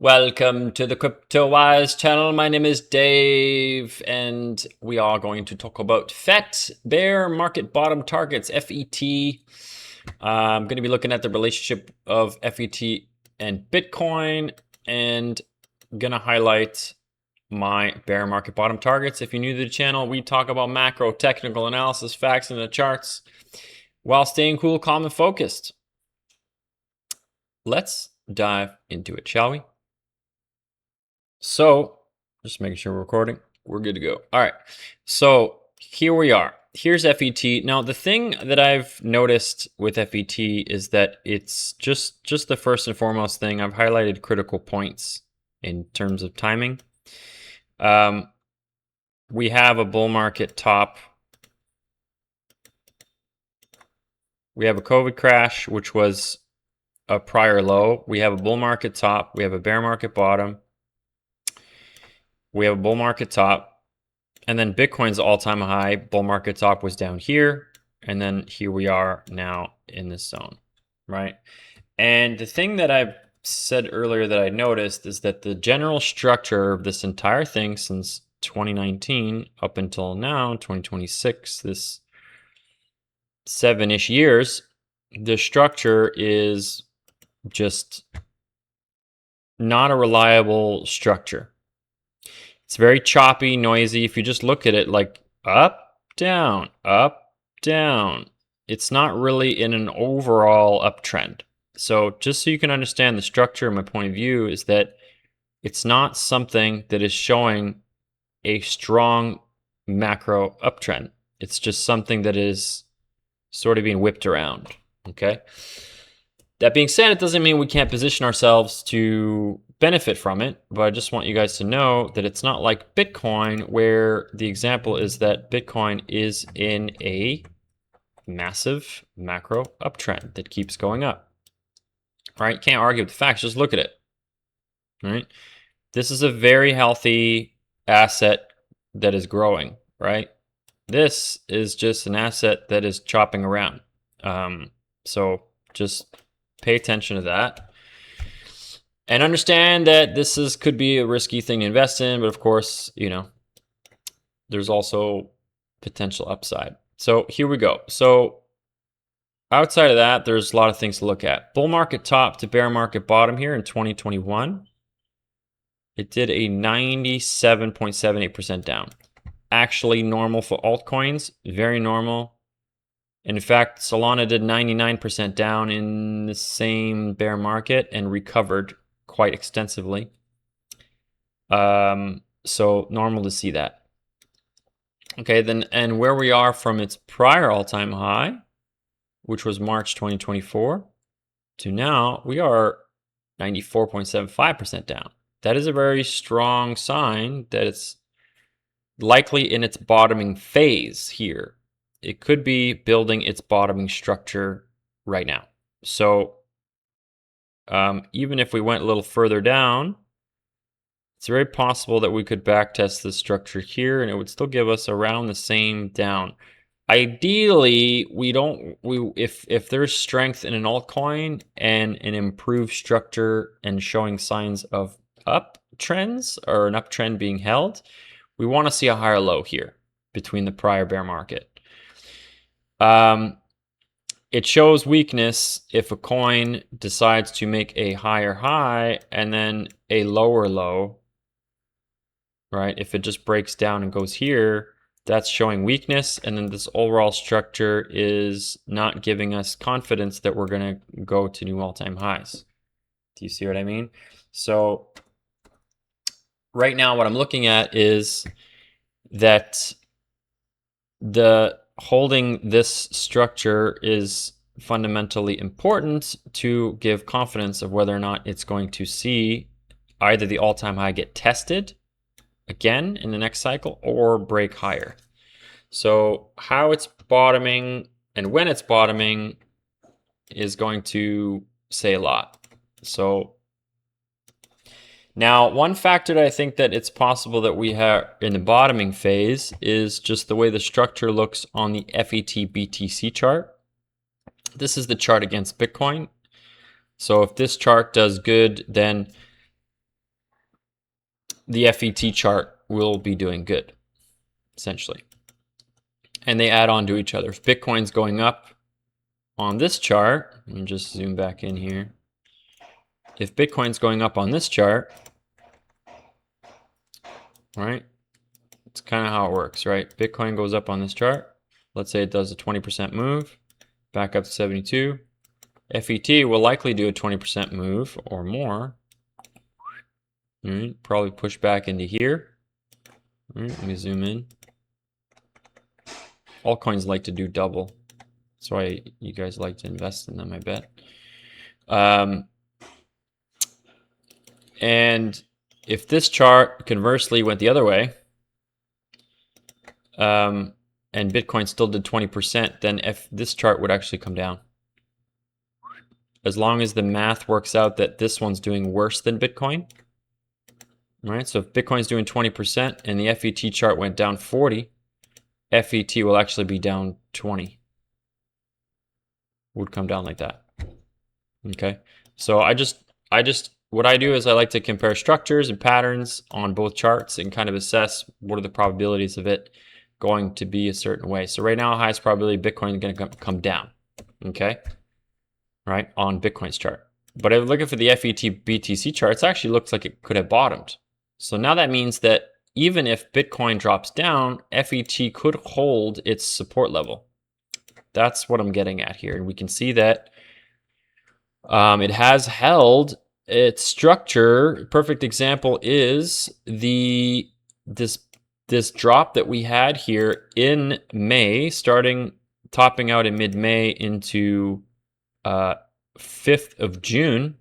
Welcome to the CryptoWise channel. My name is Dave, and we are going to talk about FET, Bear Market Bottom Targets, FET. I'm going to be looking at the relationship of FET and Bitcoin, and I'm going to highlight my bear market bottom targets. If you're new to the channel, we talk about macro, technical analysis, facts, and the charts while staying cool, calm, and focused. Let's dive into it, shall we? So, just making sure we're recording. We're good to go. All right. So here we are. Here's FET. Now, the thing that I've noticed with FET is that it's just the first and foremost thing. I've highlighted critical points in terms of timing. We have a bull market top. We have a COVID crash, which was a prior low. We have a bull market top. We have a bear market bottom. We have a bull market top, and then Bitcoin's all-time high bull market top was down here, and then here we are now in this zone, right? And the thing that I've said earlier that I noticed is that the general structure of this entire thing since 2019 up until now, 2026, this 7-ish years, the structure is just not a reliable structure. It's very choppy, noisy. If you just look at it like up, down, it's not really in an overall uptrend. So just so you can understand the structure, my point of view is that it's not something that is showing a strong macro uptrend. It's just something that is sort of being whipped around, okay? That being said, it doesn't mean we can't position ourselves to benefit from it, but I just want you guys to know that it's not like Bitcoin, where the example is that Bitcoin is in a massive macro uptrend that keeps going up. All right, can't argue with the facts, just look at it. All right, this is a very healthy asset that is growing, right? This is just an asset that is chopping around. So just pay attention to that. And understand that this could be a risky thing to invest in, but of course, you know, there's also potential upside. So here we go. So outside of that, there's a lot of things to look at. Bull market top to bear market bottom here in 2021. It did a 97.78% down. Actually normal for altcoins, very normal. In fact, Solana did 99% down in the same bear market and recovered quite extensively. So normal to see that. Okay, then, and where we are from its prior all-time high, which was March 2024, to now, we are 94.75% down. That is a very strong sign that it's likely in its bottoming phase here. It could be building its bottoming structure right now. So even if we went a little further down, it's very possible that we could backtest this structure here and it would still give us around the same down. Ideally, if there's strength in an altcoin and an improved structure and showing signs of uptrends or an uptrend being held, we want to see a higher low here between the prior bear market. It shows weakness if a coin decides to make a higher high and then a lower low, right? If it just breaks down and goes here, that's showing weakness, and then this overall structure is not giving us confidence that we're going to go to new all-time highs. Do you see what I mean? So right now what I'm looking at is that the holding this structure is fundamentally important to give confidence of whether or not it's going to see either the all-time high get tested again in the next cycle or break higher. So how it's bottoming and when it's bottoming is going to say a lot. So now, one factor that I think that it's possible that we have in the bottoming phase is just the way the structure looks on the FET BTC chart. This is the chart against Bitcoin. So if this chart does good, then the FET chart will be doing good, essentially. And they add on to each other. If Bitcoin's going up on this chart, let me just zoom back in here. If Bitcoin's going up on this chart, right? It's kind of how it works, right? Bitcoin goes up on this chart. Let's say it does a 20% move, back up to 72. FET will likely do a 20% move or more. All right, probably push back into here. All right, let me zoom in. Altcoins like to do double. That's why you guys like to invest in them, I bet. And if this chart conversely went the other way, and Bitcoin still did 20%, then this chart would actually come down. As long as the math works out that this one's doing worse than Bitcoin, right? So if Bitcoin's doing 20% and the FET chart went down 40, FET will actually be down 20. Would come down like that. Okay. So what I do is I like to compare structures and patterns on both charts and kind of assess what are the probabilities of it going to be a certain way. So right now, highest probability Bitcoin is going to come down. Okay. Right, on Bitcoin's chart. But if I'm looking for the FET BTC chart, it actually looks like it could have bottomed. So now that means that even if Bitcoin drops down, FET could hold its support level. That's what I'm getting at here. And we can see that it has held its structure. Perfect example is this drop that we had here in May, topping out in mid-May into 5th of June,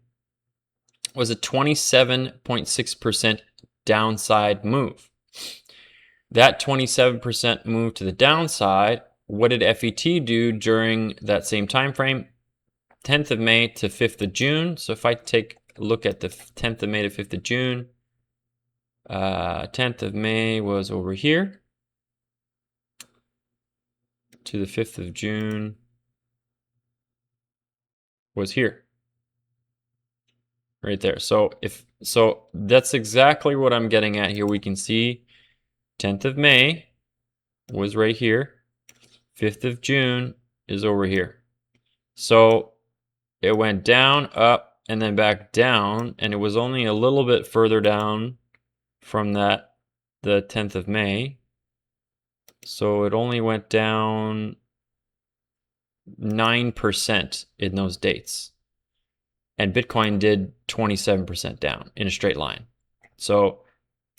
was a 27.6% downside move. That 27% move to the downside, what did FET do during that same time frame? 10th of May to 5th of June. So if I take a look at the 10th of May to 5th of June, 10th of May was over here to the 5th of June was here, right there. So that's exactly what I'm getting at here. We can see 10th of May was right here. 5th of June is over here. So it went down, up, and then back down, and it was only a little bit further down from the 10th of May. So it only went down 9% in those dates. And Bitcoin did 27% down in a straight line. So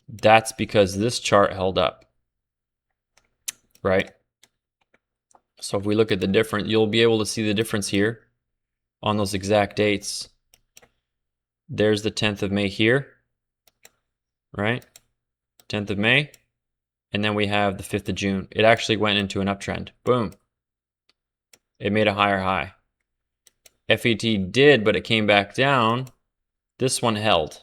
that's because this chart held up, right? So if we look at the difference, you'll be able to see the difference here on those exact dates. There's the 10th of May here, right? 10th of May. And then we have the 5th of June. It actually went into an uptrend. Boom. It made a higher high. FET did, but it came back down. This one held.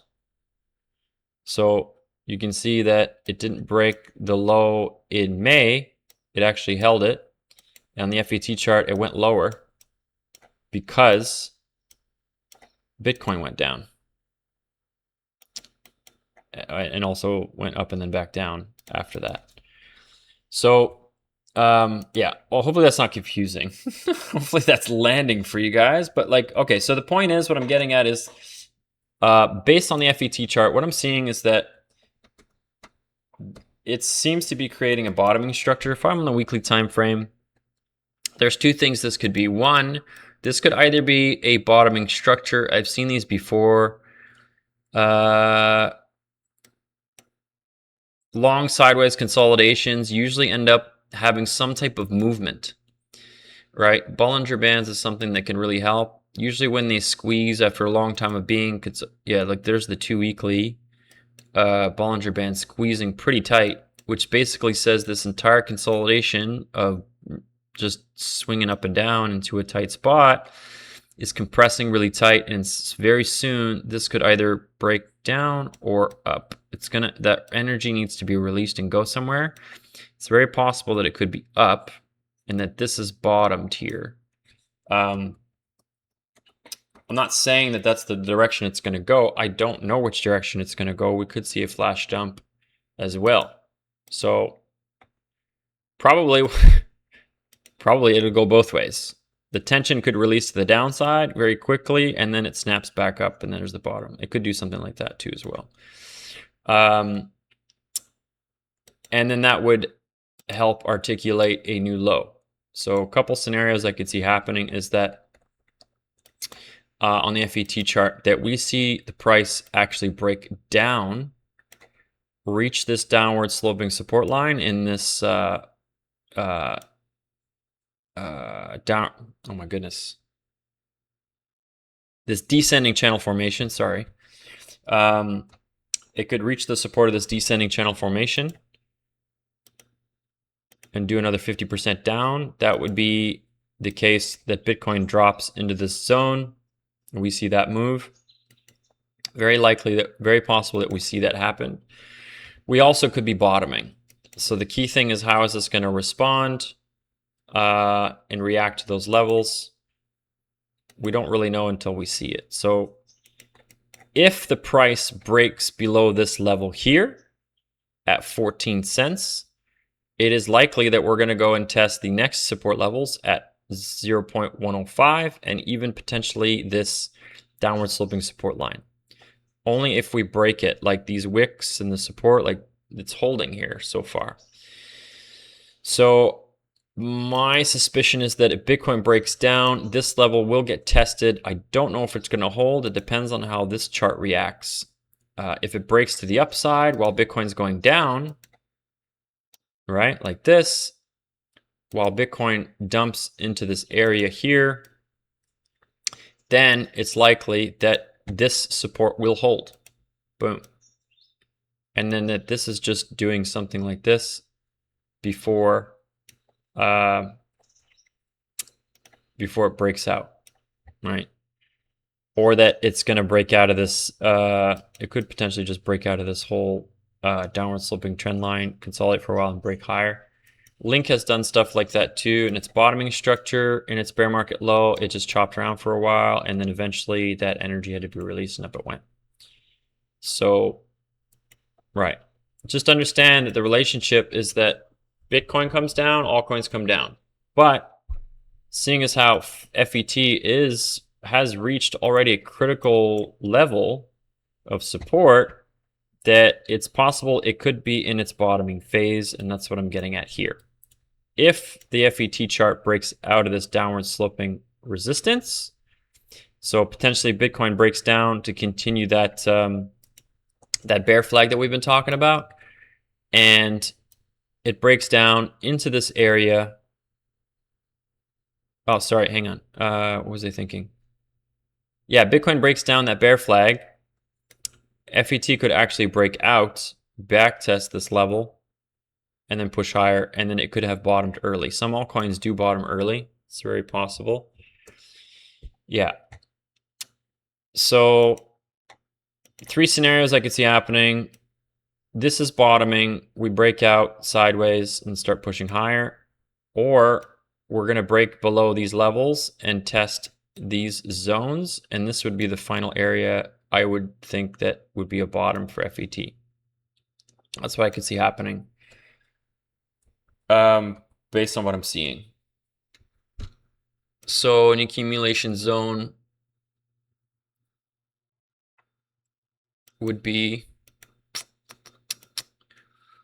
So you can see that it didn't break the low in May. It actually held it. And on the FET chart, it went lower because Bitcoin went down. And also went up and then back down after that. So yeah, well, hopefully that's not confusing. Hopefully that's landing for you guys. But like, okay, so the point is, what I'm getting at is, based on the FET chart, what I'm seeing is that it seems to be creating a bottoming structure. If I'm on the weekly time frame, there's two things this could be. One, this could either be a bottoming structure. I've seen these before. Long sideways consolidations usually end up having some type of movement, right? Bollinger Bands is something that can really help. Usually when they squeeze after a long time of being, yeah, like there's the 2 weekly Bollinger Band squeezing pretty tight, which basically says this entire consolidation of just swinging up and down into a tight spot is compressing really tight, and very soon this could either break down or up. That energy needs to be released and go somewhere. It's very possible that it could be up and that this is bottomed here. I'm not saying that that's the direction it's going to go. I don't know which direction it's going to go. We could see a flash dump as well. So probably it'll go both ways. The tension could release to the downside very quickly, and then it snaps back up, and then there's the bottom. It could do something like that too as well. And then that would help articulate a new low. So a couple scenarios I could see happening is that on the FET chart, that we see the price actually break down, reach this downward sloping support line in this down, oh my goodness, this descending channel formation, sorry. It could reach the support of this descending channel formation and do another 50% down. That would be the case that Bitcoin drops into this zone. We see that move. Very likely, that very possible that we see that happen. We also could be bottoming. So the key thing is, how is this going to respond and react to those levels? We don't really know until we see it. So if the price breaks below this level here at 14 cents, it is likely that we're going to go and test the next support levels at 0.105 and even potentially this downward sloping support line. Only if we break it, like these wicks and the support, like it's holding here so far. So my suspicion is that if Bitcoin breaks down, this level will get tested. I don't know if it's going to hold. It depends on how this chart reacts. If it breaks to the upside while Bitcoin's going down, right, like this, while Bitcoin dumps into this area here, then it's likely that this support will hold. Boom. And then that this is just doing something like this before it breaks out, right? Or that it's going to break out of this, it could potentially just break out of this whole downward sloping trend line, consolidate for a while and break higher. Link has done stuff like that too, and its bottoming structure in its bear market low, it just chopped around for a while, and then eventually that energy had to be released and up it went. So, right. Just understand that the relationship is that Bitcoin comes down, altcoins come down. But seeing as how FET has reached already a critical level of support, that it's possible it could be in its bottoming phase, and that's what I'm getting at here. If the FET chart breaks out of this downward sloping resistance, so potentially Bitcoin breaks down to continue that that bear flag that we've been talking about, and it breaks down into this area. Oh, sorry, hang on. What was I thinking? Yeah, Bitcoin breaks down that bear flag. FET could actually break out, back test this level, and then push higher, and then it could have bottomed early. Some altcoins do bottom early. It's very possible. Yeah. So 3 scenarios I could see happening. This is bottoming. We break out sideways and start pushing higher. Or we're going to break below these levels and test these zones. And this would be the final area I would think that would be a bottom for FET. That's what I could see happening. Based on what I'm seeing. So an accumulation zone would be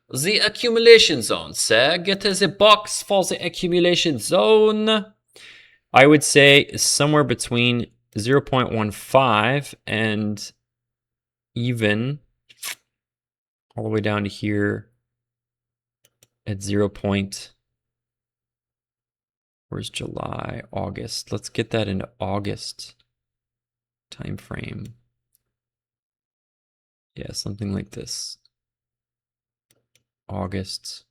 the accumulation zone, sir. Get the box for the accumulation zone. I would say somewhere between 0.15 and even all the way down to here at 0. Where's July, August? Let's get that into August time frame. Yeah, something like this. August.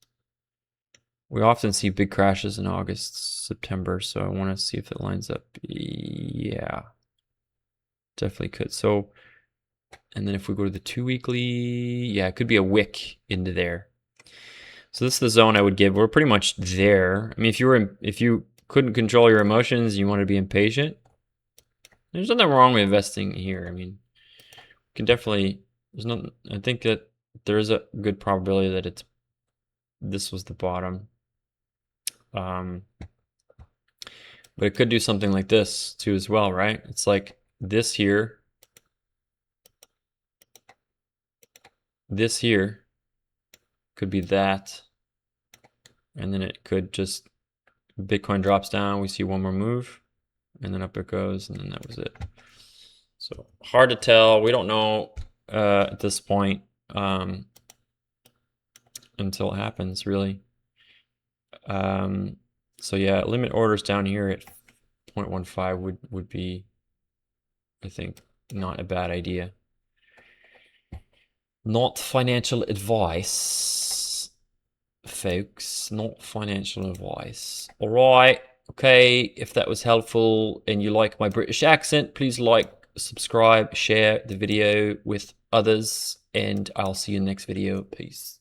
We often see big crashes in August, September, so I want to see if it lines up. Yeah, definitely could. So, and then if we go to the 2 weekly, yeah, it could be a wick into there. So this is the zone I would give. We're pretty much there. I mean, if you couldn't control your emotions, you want to be impatient, There's nothing wrong with investing here. I mean, you can definitely, there's not, I think that there is a good probability that this was the bottom. But it could do something like this too as well, right? It's like this here could be that, and then it could just, Bitcoin drops down, we see one more move, and then up it goes, and then that was it. So hard to tell. We don't know at this point until it happens, really. So yeah, limit orders down here at 0.15 would be, I think, not a bad idea. Not financial advice, folks. Not financial advice. All right. Okay. If that was helpful and you like my British accent, please like, subscribe, share the video with others, and I'll see you in the next video. Peace.